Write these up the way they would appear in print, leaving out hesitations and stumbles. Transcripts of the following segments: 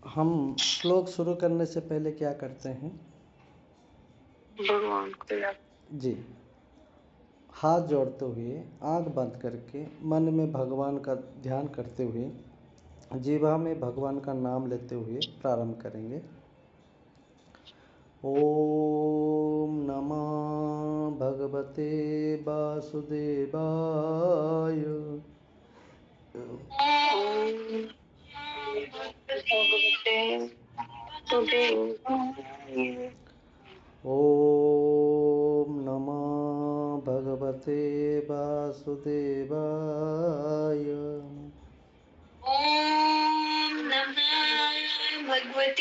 हम श्लोक शुरू करने से पहले क्या करते हैं? भगवान को याद। जी, हाथ जोड़ते हुए, आंख बंद करके, मन में भगवान का ध्यान करते हुए, जीवा में भगवान का नाम लेते हुए प्रारंभ करेंगे। ओम नमः भगवते वासुदेवाय। ओम नमः भगवते वासुदेवाय। ओम नमः भगवते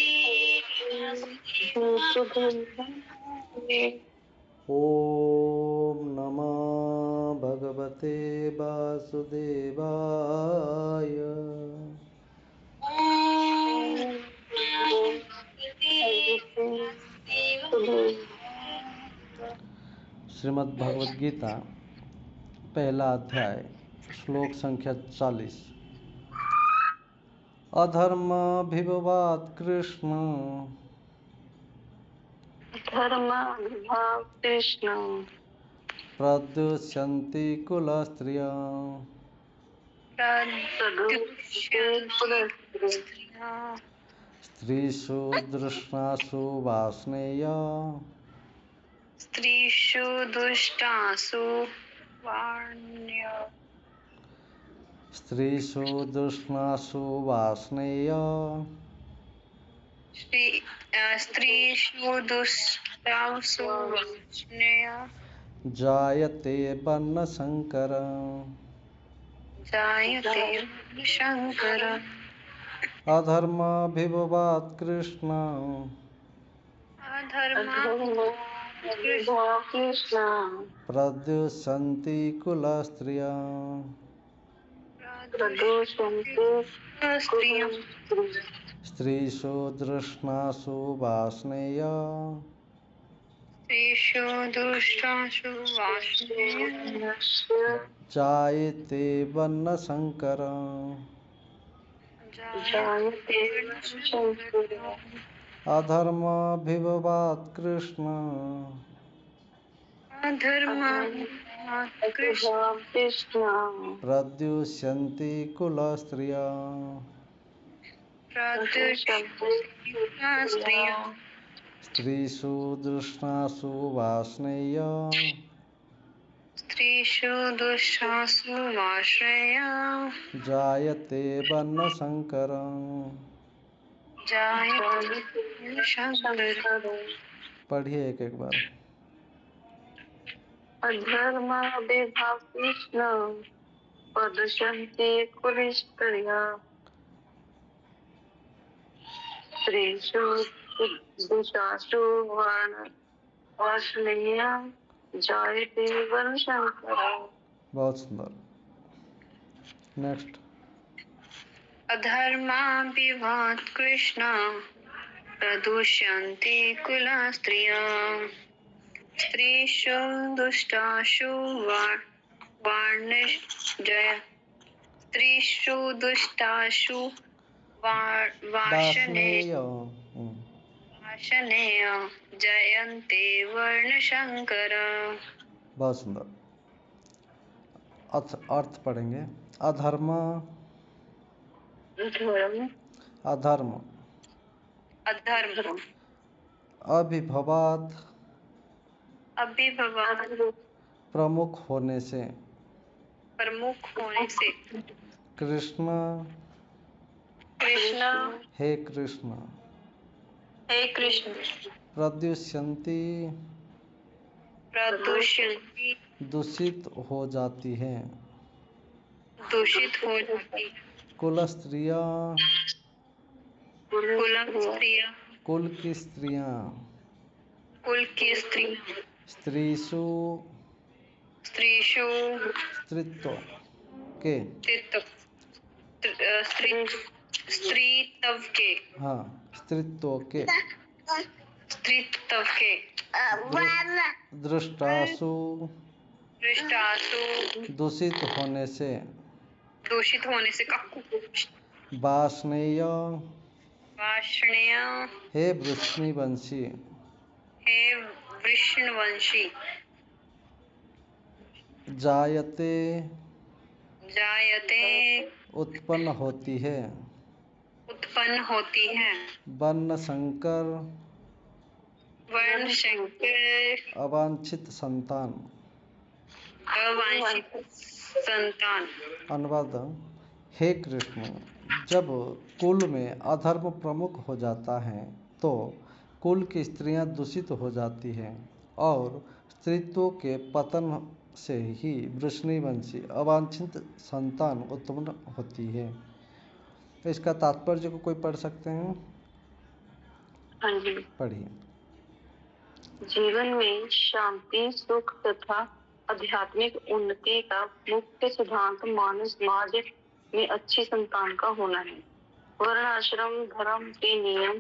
वासुदेवाय। ओम नमः भगवते वासुदेवाय। ओम भगवते वासुदेवाय। श्रीमद् भगवद गीता पहला अध्याय श्लोक संख्या 40। अधर्माभिभवात् कृष्ण धर्म विभाग कृष्ण प्रद्युष्यन्ति कुलस्त्रियः स्त्रीषु दृष्णासु वार्ष्णेय स्त्रीषु दुष्टासु वाण्य स्त्रीषु दृष्णासु वार्ष्णेय स्त्रीषु दुष्टासु वार्ष्णेय जायते वर्णशंकर जायते शंकर। अधर्माभिभवात् कृष्ण कृष्ण प्रद्युषन्ति कुलस्त्रियः स्त्रीषु दृष्णासु वार्ष्णेय स्त्रीषु दुष्टासु वार्ष्णेय जायते वर्णशंकर जायते शंकर। अधर्माभिभवात् कृष्ण कृष्ण प्रद्युषन्ति कुलस्त्रियः स्त्रीषु दृष्णासु वार्ष्णेय स्त्रीषु दुष्टासु वार्ष्णेय जायते वर्णशंकर। जायते शंकर। पढ़िए एक एक बार। अधर्म विभाग कृष्ण प्रदर्शन्ति कुलस्त्रियः स्त्रीषु दुष्टासु वार्ष्णेय जायते वर्णशंकर। बहुत सुंदर। नेक्स्ट। अधर्माभिभात् कृष्ण प्रदुष्यन्ति कुलस्त्रियः स्त्रीषु दुष्टासु वार्ष्णेय स्त्रीषु दुष्टासु वार्ष्णेय जयन्ते वर्णशंकर। बहुत सुंदर। अर्थ पढ़ेंगे। अधर्म अधर्म अधर्म अभिभवात् प्रमुख होने से कृष्ण हे कृष्ण प्रद्युषन्ति दूषित हो जाती हैं कुलस्त्रियाँ कुल की स्त्रियाँ स्त्रीषु स्त्रीत्व के हाँ स्त्रीत्व के दृष्टासु दूषित होने से वार्ष्णेय वार्ष्णेय हे वृष्णिवंशी, हे वृषणवंशी, जायते जायते उत्पन्न होती है, उत्पन्न होती है, वर्ण संकर वर्ण शंकर अवांछित संतान। अवांछित संतान। अनुवाद। हे कृष्ण, जब कुल में अधर्म प्रमुख हो जाता है तो कुल की स्त्रियां दूषित हो जाती हैं और स्त्रीत्व के पतन से ही वृषणिवंशी अवांछित संतान उत्पन्न होती है। तो इसका तात्पर्य को कोई पढ़ सकते हैं? हाँ जी। पढ़िए। जीवन में शांति, सुख तथा आध्यात्मिक उन्नति का मुख्य सिद्धांत मानव समाज में अच्छी संतान का होना है। वर्ण आश्रम धर्म के नियम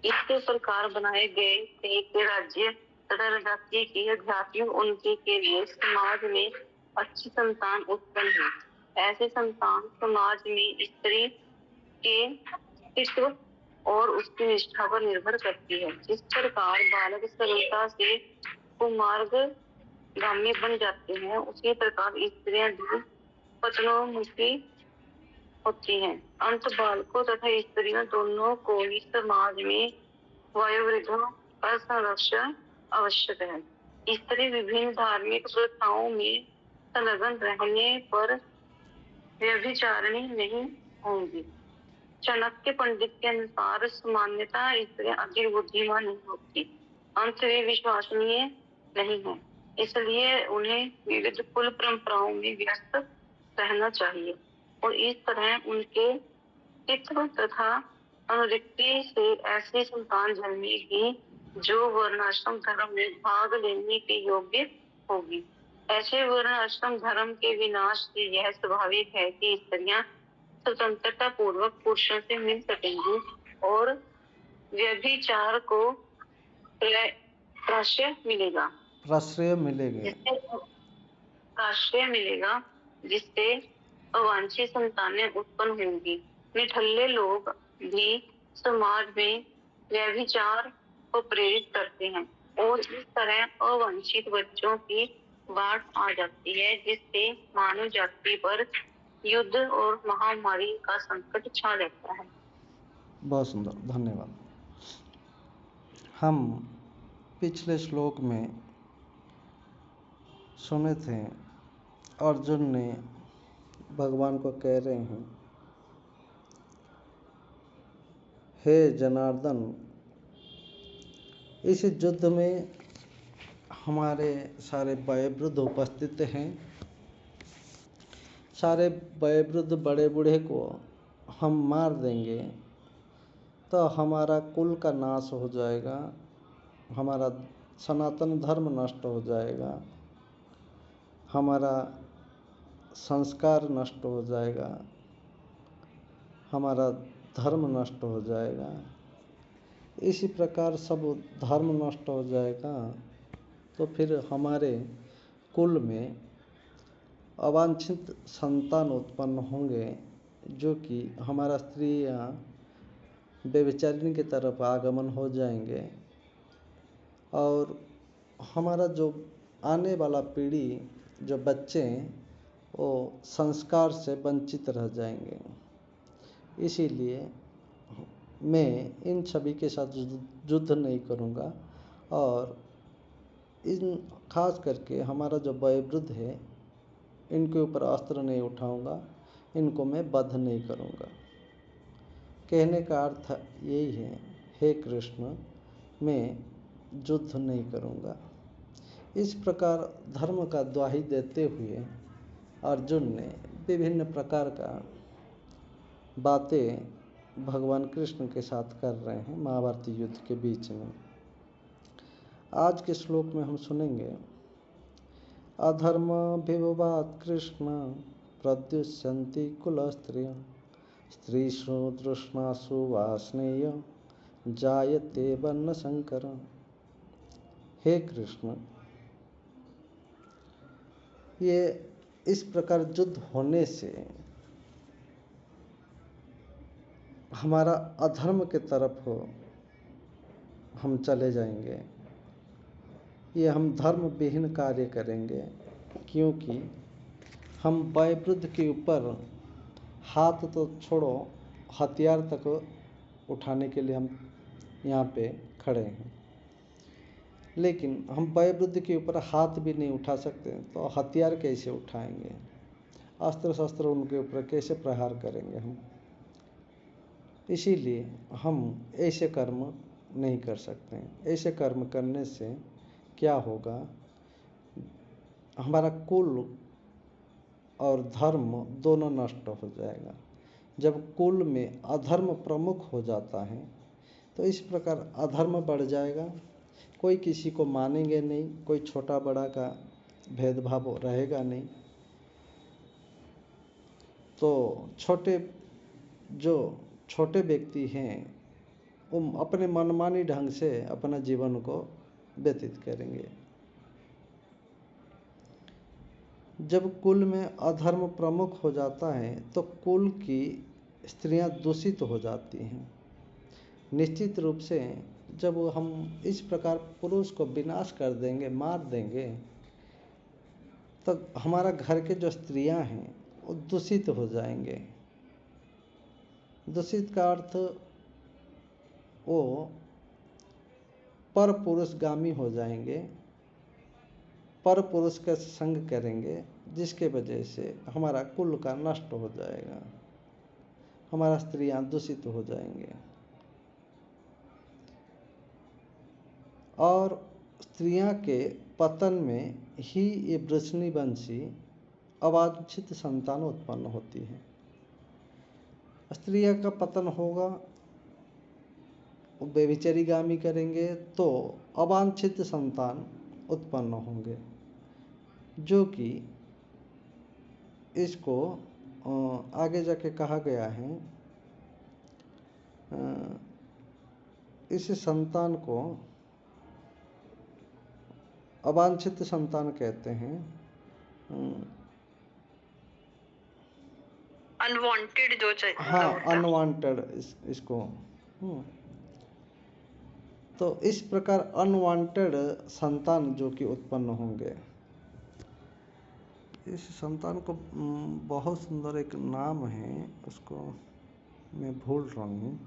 इस प्रकार बनाए गए थे कि राज्य तथा जाति की आध्यात्मिक उन्नति के लिए समाज में अच्छी संतान उत्पन्न हो। ऐसे संतान समाज में स्त्री के अस्तित्व और उसकी निष्ठा पर निर्भर करती है। जिस प्रकार बालक सरलता से कुमार्गामी बन जाते हैं, उसी प्रकार स्त्रियां भी पतनोन्मुखी होती हैं। अंत बालकों तथा स्त्रियों दोनों को ही समाज में वयोवृद्धों का संरक्षण आवश्यक है। स्त्री विभिन्न धार्मिक प्रथाओं में संलग्न रहने पर व्यभिचारिणी नहीं होंगी। चाणक्य पंडित के अनुसार सामान्यतः स्त्रियां अधिक बुद्धिमान नहीं होती, अंत वे विश्वसनीय नहीं है, इसलिए उन्हें विविध कुल परंपराओं में व्यस्त रहना चाहिए और इस तरह उनके चित्त तथा अनुरक्ति से ऐसी संतान जन्मेगी जो वर्णाश्रम धर्म में भाग लेने के योग्य होगी। ऐसे वर्णाश्रम धर्म के विनाश से यह स्वाभाविक है कि स्त्रियां स्वतंत्रता पूर्वक पुरुषों से मिल सकेंगी और व्यभिचार को प्रश्रय मिलेगा प्रश्रय मिलेंगे। आश्रय मिलेगा, जिससे अवांछित संतानें उत्पन्न होंगी। निठल्ले लोग भी समाज में व्यभिचार को प्रेरित करते हैं और इस तरह अवांछित बच्चों की बाढ़ आ जाती है, जिससे मानव जाति पर युद्ध और महामारी का संकट छा जाता है। बहुत सुंदर, धन्यवाद। हम पिछले श्लोक में सुने थे, अर्जुन ने भगवान को कह रहे हैं, हे जनार्दन, इस युद्ध में हमारे सारे वयोवृद्ध उपस्थित हैं। सारे वयोवृद्ध बड़े बूढ़े को हम मार देंगे तो हमारा कुल का नाश हो जाएगा, हमारा सनातन धर्म नष्ट हो जाएगा, हमारा संस्कार नष्ट हो जाएगा, हमारा धर्म नष्ट हो जाएगा। इसी प्रकार सब धर्म नष्ट हो जाएगा तो फिर हमारे कुल में अवांछित संतान उत्पन्न होंगे, जो कि हमारा स्त्रियां व्यभिचारिणी की तरफ आगमन हो जाएंगे और हमारा जो आने वाला पीढ़ी, जो बच्चे वो संस्कार से वंचित रह जाएंगे। इसीलिए मैं इन सभी के साथ युद्ध नहीं करूंगा और इन खास करके हमारा जो वयोवृद्ध है इनके ऊपर अस्त्र नहीं उठाऊंगा, इनको मैं वध नहीं करूंगा। कहने का अर्थ यही है, हे कृष्ण, मैं युद्ध नहीं करूंगा। इस प्रकार धर्म का द्वाही देते हुए अर्जुन ने विभिन्न प्रकार का बातें भगवान कृष्ण के साथ कर रहे हैं महाभारती युद्ध के बीच में। आज के श्लोक में हम सुनेंगे, अधर्माभिभवात् कृष्ण प्रद्युष्यन्ति कुलस्त्रियः स्त्रीषु तृष्णासु वार्ष्णेय जायते वर्णशंकर। हे कृष्ण, ये इस प्रकार युद्ध होने से हमारा अधर्म के तरफ हम चले जाएंगे, ये हम धर्म विहीन कार्य करेंगे, क्योंकि हम वयोवृद्ध के ऊपर हाथ तो छोड़ो हथियार तक उठाने के लिए हम यहाँ पे खड़े हैं। लेकिन हम वयोवृद्ध के ऊपर हाथ भी नहीं उठा सकते तो हथियार कैसे उठाएंगे, अस्त्र शस्त्र उनके ऊपर कैसे प्रहार करेंगे हम। इसीलिए हम ऐसे कर्म नहीं कर सकते। ऐसे कर्म करने से क्या होगा, हमारा कुल और धर्म दोनों नष्ट हो जाएगा। जब कुल में अधर्म प्रमुख हो जाता है तो इस प्रकार अधर्म बढ़ जाएगा, कोई किसी को मानेंगे नहीं, कोई छोटा बड़ा का भेदभाव रहेगा नहीं। तो जो छोटे व्यक्ति हैं वो अपने मनमानी ढंग से अपना जीवन को व्यतीत करेंगे। जब कुल में अधर्म प्रमुख हो जाता है तो कुल की स्त्रियां दूषित हो जाती हैं। निश्चित रूप से जब हम इस प्रकार पुरुष को विनाश कर देंगे, मार देंगे, तो हमारा घर के जो स्त्रियां हैं वो दूषित हो जाएंगे। दूषित का अर्थ वो पर पुरुषगामी हो जाएंगे, पर पुरुष का संग करेंगे, जिसके वजह से हमारा कुल का नष्ट हो जाएगा, हमारा स्त्रियां दूषित हो जाएंगे। और स्त्रियां के पतन में ही ये वृषणिवंशी अवांछित संतान उत्पन्न होती है। स्त्रियां का पतन होगा, वो व्यभिचारीगामी करेंगे तो अवांछित संतान उत्पन्न होंगे, जो कि इसको आगे जाके कहा गया है, इस संतान को अवांछित संतान कहते हैं। अनवांटेड जो चाहिए, हाँ, अनवांटेड इसको। तो इस प्रकार अनवांटेड संतान जो कि उत्पन्न होंगे। इस संतान को बहुत सुंदर एक नाम है, उसको मैं भूल रहा हूँ,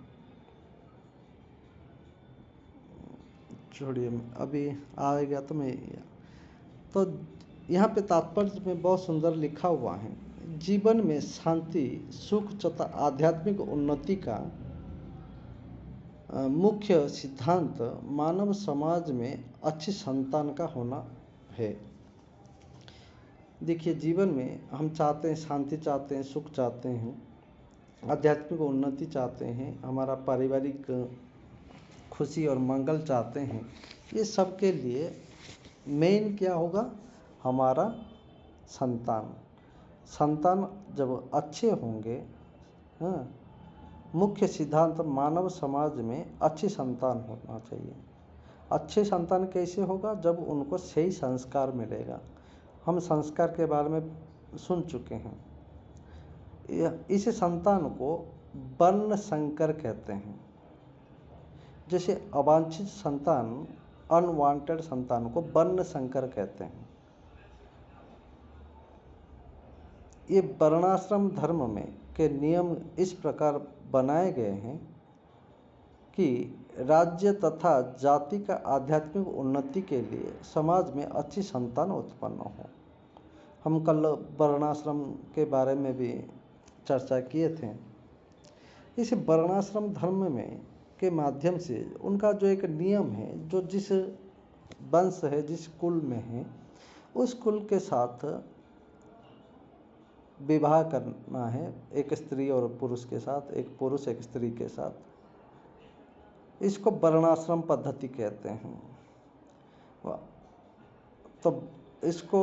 छोड़िए, अभी आएगा तो मैं। तो यहाँ पे तात्पर्य में बहुत सुंदर लिखा हुआ है, जीवन में शांति, सुख तथा आध्यात्मिक उन्नति का मुख्य सिद्धांत मानव समाज में अच्छी संतान का होना है। देखिए, जीवन में हम चाहते हैं, शांति चाहते हैं, सुख चाहते हैं, आध्यात्मिक उन्नति चाहते हैं, हमारा पारिवारिक खुशी और मंगल चाहते हैं। ये सब के लिए मेन क्या होगा, हमारा संतान जब अच्छे होंगे। हाँ, मुख्य सिद्धांत मानव समाज में अच्छी संतान होना चाहिए। अच्छे संतान कैसे होगा, जब उनको सही संस्कार मिलेगा। हम संस्कार के बारे में सुन चुके हैं। इस संतान को वर्ण संकर कहते हैं। जैसे अवांछित संतान, अनवांटेड संतान को वर्ण संकर कहते हैं। ये वर्णाश्रम धर्म में के नियम इस प्रकार बनाए गए हैं कि राज्य तथा जाति का आध्यात्मिक उन्नति के लिए समाज में अच्छी संतान उत्पन्न हो। हम कल वर्णाश्रम के बारे में भी चर्चा किए थे। इस वर्णाश्रम धर्म में के माध्यम से उनका जो एक नियम है, जो जिस वंश है, जिस कुल में है, उस कुल के साथ विवाह करना है, एक स्त्री और पुरुष के साथ, एक पुरुष एक स्त्री के साथ। इसको वर्णाश्रम पद्धति कहते हैं। तो इसको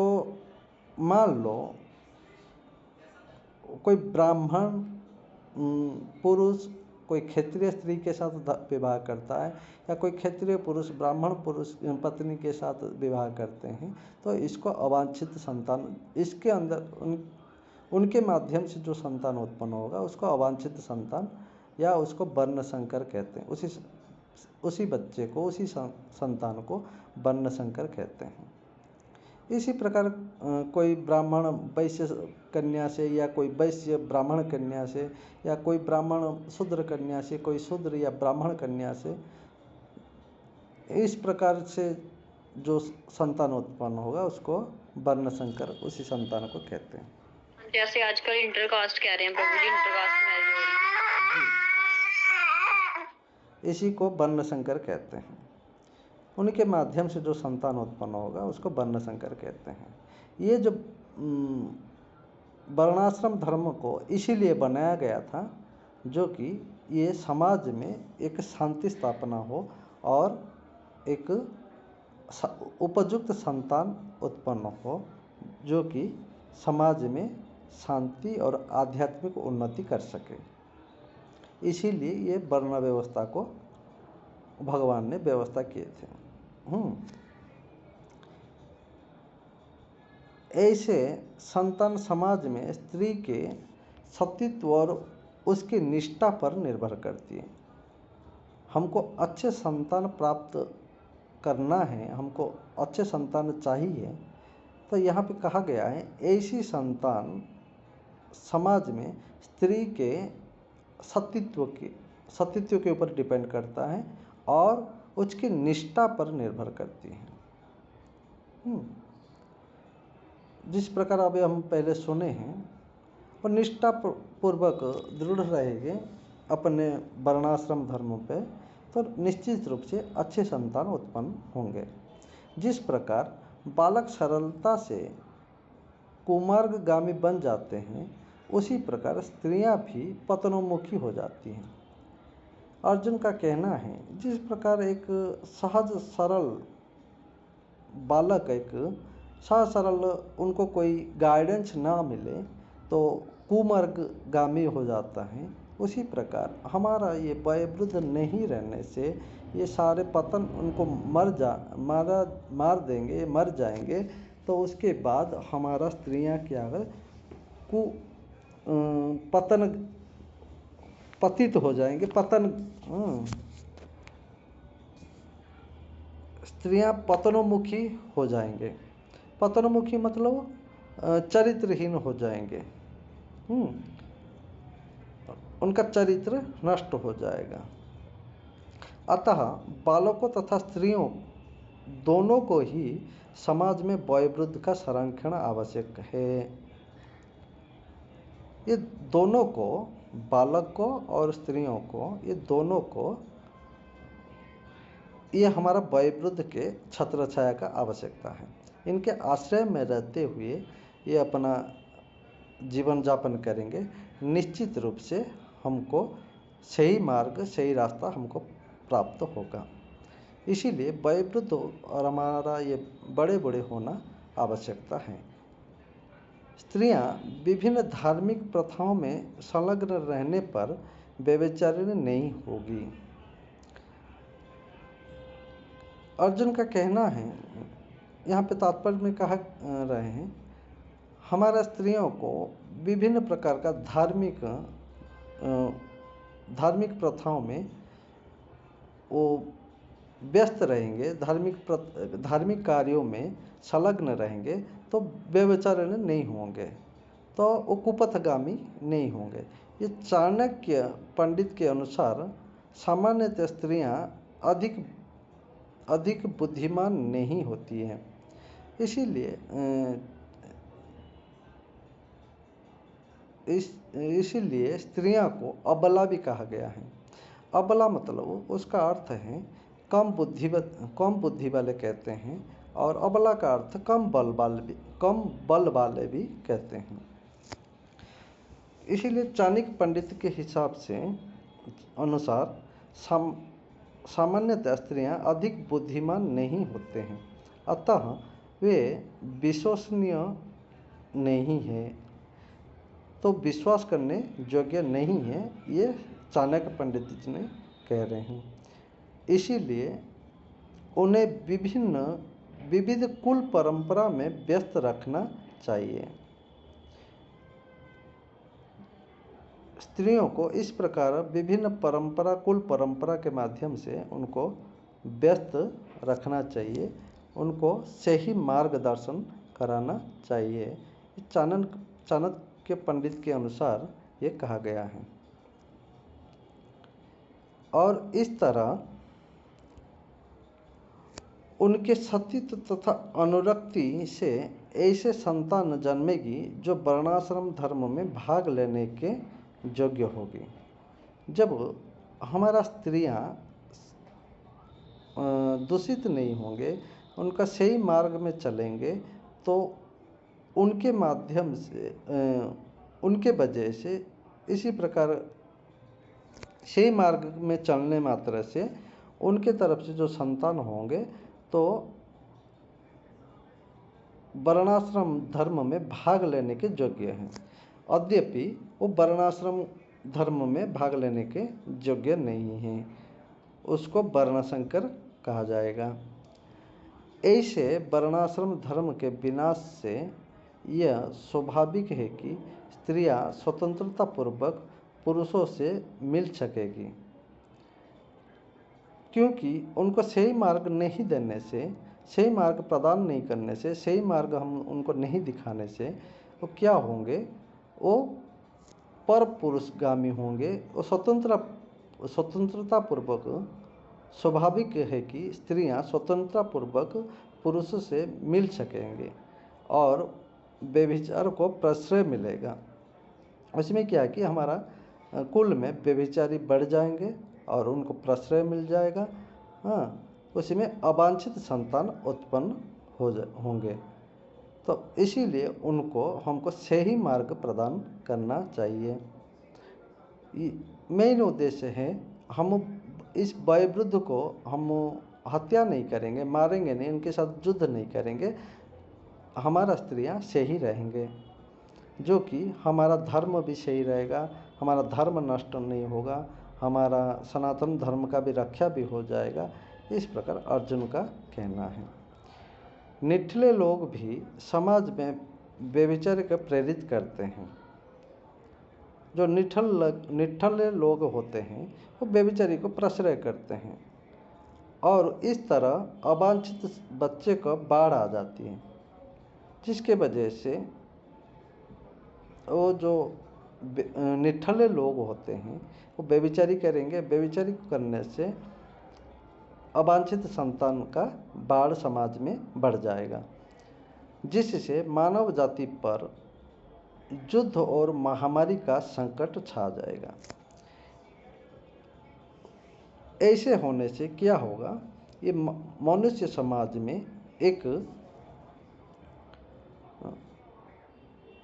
मान लो कोई ब्राह्मण पुरुष कोई क्षत्रिय स्त्री के साथ विवाह करता है, या कोई क्षत्रिय पुरुष ब्राह्मण पुरुष पत्नी के साथ विवाह करते हैं, तो इसको अवांछित संतान, इसके अंदर उनके माध्यम से जो संतान उत्पन्न होगा उसको अवांछित संतान या उसको वर्ण संकर कहते हैं। उसी बच्चे को, उसी संतान को वर्ण संकर कहते हैं। इसी प्रकार कोई ब्राह्मण वैश्य कन्या से, या कोई वैश्य ब्राह्मण कन्या से, या कोई ब्राह्मण शूद्र कन्या से, कोई शूद्र या ब्राह्मण कन्या से, इस प्रकार से जो संतान उत्पन्न होगा उसको वर्ण संकर, उसी संतान को कहते हैं। जैसे आजकल इंटरकास्ट कह रहे हैं प्रभु जी, इंटरकास्ट मैरिज हो रही है, इसी को वर्ण संकर कहते हैं। उनके माध्यम से जो संतान उत्पन्न होगा उसको वर्ण संकर कहते हैं। ये जो वर्णाश्रम धर्म को इसीलिए बनाया गया था जो कि ये समाज में एक शांति स्थापना हो और एक उपयुक्त संतान उत्पन्न हो जो कि समाज में शांति और आध्यात्मिक उन्नति कर सके। इसीलिए ये वर्ण व्यवस्था को भगवान ने व्यवस्था किए थे। ऐसे संतान समाज में स्त्री के सतीत्व और उसकी निष्ठा पर निर्भर करती है। हमको अच्छे संतान प्राप्त करना है, हमको अच्छे संतान चाहिए, तो यहाँ पे कहा गया है ऐसी संतान समाज में स्त्री के सतीत्व के ऊपर डिपेंड करता है और उसकी निष्ठा पर निर्भर करती है। जिस प्रकार अभी हम पहले सुने हैं, और निष्ठा पूर्वक दृढ़ रहेंगे अपने वर्णाश्रम धर्म पे, तो निश्चित रूप से अच्छे संतान उत्पन्न होंगे। जिस प्रकार बालक सरलता से कुमार्गगामी बन जाते हैं, उसी प्रकार स्त्रियां भी पतनोन्मुखी हो जाती हैं। अर्जुन का कहना है जिस प्रकार एक सहज सरल बालक, एक सहज सरल, उनको कोई गाइडेंस ना मिले तो कुमार्गगामी हो जाता है, उसी प्रकार हमारा ये वयोवृद्ध नहीं रहने से ये सारे पतन उनको मार देंगे, मर जाएंगे। तो उसके बाद हमारा स्त्रियां क्या है, पतित हो जाएंगे, स्त्रियां पतनोन्मुखी हो जाएंगे। पतनोन्मुखी मतलब चरित्रहीन हो जाएंगे। उनका चरित्र नष्ट हो जाएगा। अतः बालकों तथा स्त्रियों दोनों को ही समाज में वयोवृद्ध का संरक्षण आवश्यक है। ये दोनों को, बालक को और स्त्रियों को, ये दोनों को, ये हमारा वयोवृद्ध के छत्र छाया का आवश्यकता है। इनके आश्रय में रहते हुए ये अपना जीवन यापन करेंगे, निश्चित रूप से हमको सही मार्ग, सही रास्ता हमको प्राप्त होगा। इसीलिए वयोवृद्ध और हमारा ये बड़े बड़े होना आवश्यकता है। स्त्रियां विभिन्न धार्मिक प्रथाओं में संलग्न रहने पर व्यभिचारिणी नहीं होगी। अर्जुन का कहना है, यहाँ पे तात्पर्य में कहा रहे हैं, हमारा स्त्रियों को विभिन्न प्रकार का धार्मिक प्रथाओं में वो व्यस्त रहेंगे, धार्मिक कार्यों में संलग्न रहेंगे तो व्यभिचारिणी नहीं होंगे, तो वो कुपथगामी नहीं होंगे। ये चाणक्य पंडित के अनुसार सामान्यतः स्त्रियां अधिक बुद्धिमान नहीं होती हैं। इसीलिए स्त्रियां को अबला भी कहा गया है। अबला मतलब उसका अर्थ है कम बुद्धि वाले कहते हैं, और अबला का अर्थ कम बल वाले भी कहते हैं। इसीलिए चाणक्य पंडित के हिसाब से अनुसार सामान्यतः स्त्रियां अधिक बुद्धिमान नहीं होते हैं, अतः वे विश्वसनीय नहीं है, तो विश्वास करने योग्य नहीं है, ये चाणक्य पंडित जी ने कह रहे हैं। इसीलिए उन्हें विविध कुल परंपरा में व्यस्त रखना चाहिए। स्त्रियों को इस प्रकार विभिन्न परंपरा, कुल परंपरा के माध्यम से उनको व्यस्त रखना चाहिए, उनको सही मार्गदर्शन कराना चाहिए। चाणक्य पंडित के अनुसार ये कहा गया है। और इस तरह उनके सतीत्व तथा अनुरक्ति से ऐसे संतान जन्मेगी जो वर्णाश्रम धर्म में भाग लेने के योग्य होगी। जब हमारा स्त्रियां दूषित नहीं होंगे, उनका सही मार्ग में चलेंगे, तो उनके माध्यम से उनके वजह से इसी प्रकार सही मार्ग में चलने मात्र से उनके तरफ से जो संतान होंगे तो वर्णाश्रम धर्म में भाग लेने के योग्य हैं। यद्यपि वो वर्णाश्रम धर्म में भाग लेने के योग्य नहीं हैं, उसको वर्णशंकर कहा जाएगा। ऐसे वर्णाश्रम धर्म के विनाश से यह स्वाभाविक है कि स्त्रियां स्वतंत्रता पूर्वक पुरुषों से मिल सकेगी, क्योंकि उनको सही मार्ग नहीं देने से, सही मार्ग प्रदान नहीं करने से, सही मार्ग हम उनको नहीं दिखाने से वो क्या होंगे, वो पर पुरुषगामी होंगे। वो स्वतंत्रता पूर्वक, स्वाभाविक है कि स्त्रियां स्वतंत्रता पूर्वक पुरुषों से मिल सकेंगे और व्यभिचार को प्रश्रय मिलेगा। उसमें क्या है कि हमारा कुल में व्यभिचारी बढ़ जाएंगे और उनको प्रश्रय मिल जाएगा। हाँ, उसमें अवांछित संतान उत्पन्न होंगे। तो इसीलिए उनको हमको सही मार्ग प्रदान करना चाहिए। मेन उद्देश्य है, हम इस वयोवृद्ध को हम हत्या नहीं करेंगे, मारेंगे नहीं, उनके साथ युद्ध नहीं करेंगे, हमारा स्त्रियां सही रहेंगे, जो कि हमारा धर्म भी सही रहेगा, हमारा धर्म नष्ट नहीं होगा, हमारा सनातन धर्म का भी रक्षा भी हो जाएगा। इस प्रकार अर्जुन का कहना है। निठले लोग भी समाज में व्यभिचार को प्रेरित करते हैं। जो निठल्ले लोग होते हैं वो व्यभिचारी को प्रश्रय करते हैं और इस तरह अवांछित बच्चे को बाढ़ आ जाती है, जिसके वजह से वो जो निठल्ले लोग होते हैं वो व्यभिचारी करेंगे। व्यभिचारी करने से अवांछित संतान का बाढ़ समाज में बढ़ जाएगा, जिससे मानव जाति पर युद्ध और महामारी का संकट छा जाएगा। ऐसे होने से क्या होगा, ये मनुष्य समाज में एक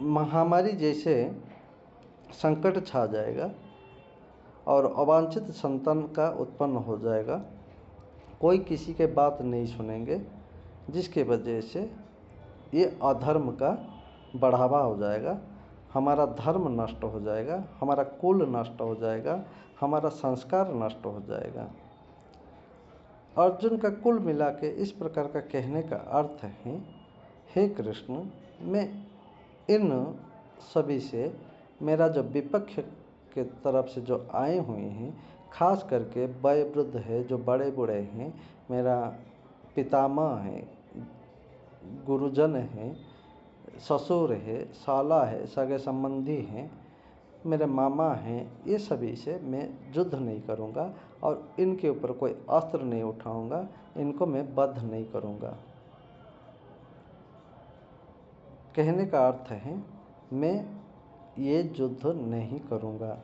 महामारी जैसे संकट छा जाएगा और अवांछित संतान का उत्पन्न हो जाएगा। कोई किसी के बात नहीं सुनेंगे, जिसके वजह से ये अधर्म का बढ़ावा हो जाएगा, हमारा धर्म नष्ट हो जाएगा, हमारा कुल नष्ट हो जाएगा, हमारा संस्कार नष्ट हो जाएगा। अर्जुन का कुल मिला के इस प्रकार का कहने का अर्थ है, हे कृष्ण, मैं इन सभी से, मेरा जो विपक्ष के तरफ से जो आए हुए हैं, खास करके वयोवृद्ध है, जो बड़े बूढ़े हैं, मेरा पितामह है, गुरुजन है, ससुर है, साला है, सगे संबंधी हैं, मेरे मामा हैं, ये सभी से मैं युद्ध नहीं करूँगा और इनके ऊपर कोई अस्त्र नहीं उठाऊँगा, इनको मैं वध नहीं करूँगा। कहने का अर्थ है, मैं ये युद्ध नहीं करूँगा।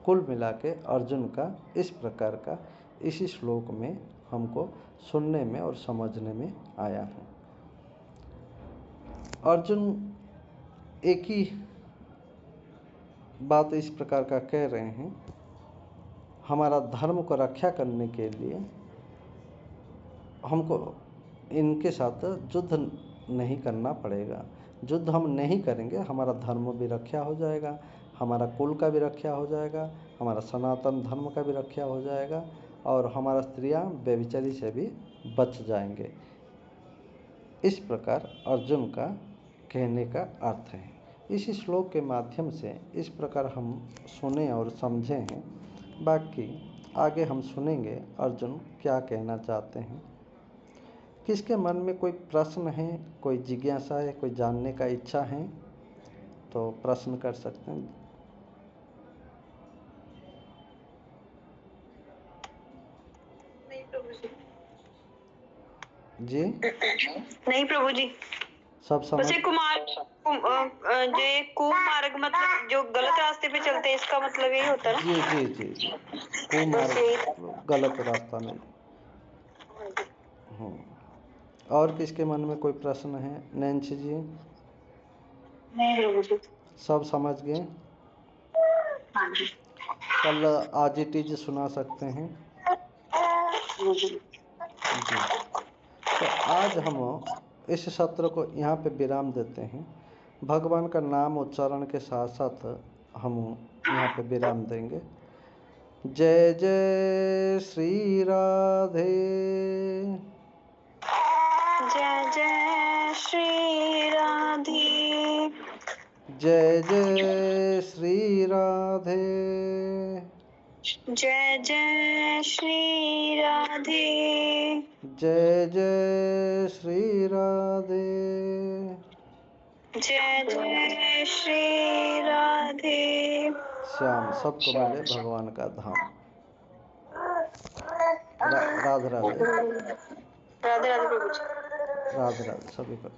कुल मिला के अर्जुन का इस प्रकार का इसी श्लोक में हमको सुनने में और समझने में आया है। अर्जुन एक ही बात इस प्रकार का कह रहे हैं, हमारा धर्म को रक्षा करने के लिए हमको इनके साथ युद्ध नहीं करना पड़ेगा। युद्ध हम नहीं करेंगे, हमारा धर्म भी रक्षा हो जाएगा, हमारा कुल का भी रक्षा हो जाएगा, हमारा सनातन धर्म का भी रक्षा हो जाएगा और हमारा स्त्रियां व्यभिचारी से भी बच जाएंगे। इस प्रकार अर्जुन का कहने का अर्थ है। इसी श्लोक के माध्यम से इस प्रकार हम सुने और समझे हैं। बाकी आगे हम सुनेंगे अर्जुन क्या कहना चाहते हैं। किसके मन में कोई प्रश्न है, कोई जिज्ञासा है, कोई जानने का इच्छा है तो प्रश्न कर सकते हैं। नहीं प्रभु जी। जी नहीं प्रभु जी। सब समझ। वैसे जो कुमार्ग मतलब जो गलत रास्ते पे चलते हैं, इसका मतलब यही होता है ना? जी जी जी कुमार्ग गलत रास्ता नहीं। और किसके मन में कोई प्रश्न है? नैन्सी जी? नहीं प्रभु जी। सब समझ गए? हाँ जी। कल आजिटीज सुना सकते हैं जी। तो आज हम इस सत्र को यहाँ पे विराम देते हैं। भगवान का नाम उच्चारण के साथ साथ हम यहाँ पे विराम देंगे। जय जय श्री राधे। जय जय श्री राधे। जय जय श्री राधे। जय जय श्री राधे। जय जय श्री राधे। जय जय श्री राधे। श्याम सबको मिले भगवान का धाम। राधे राधे। राधे राधे प्रभु जी। राधे राधे सभी को।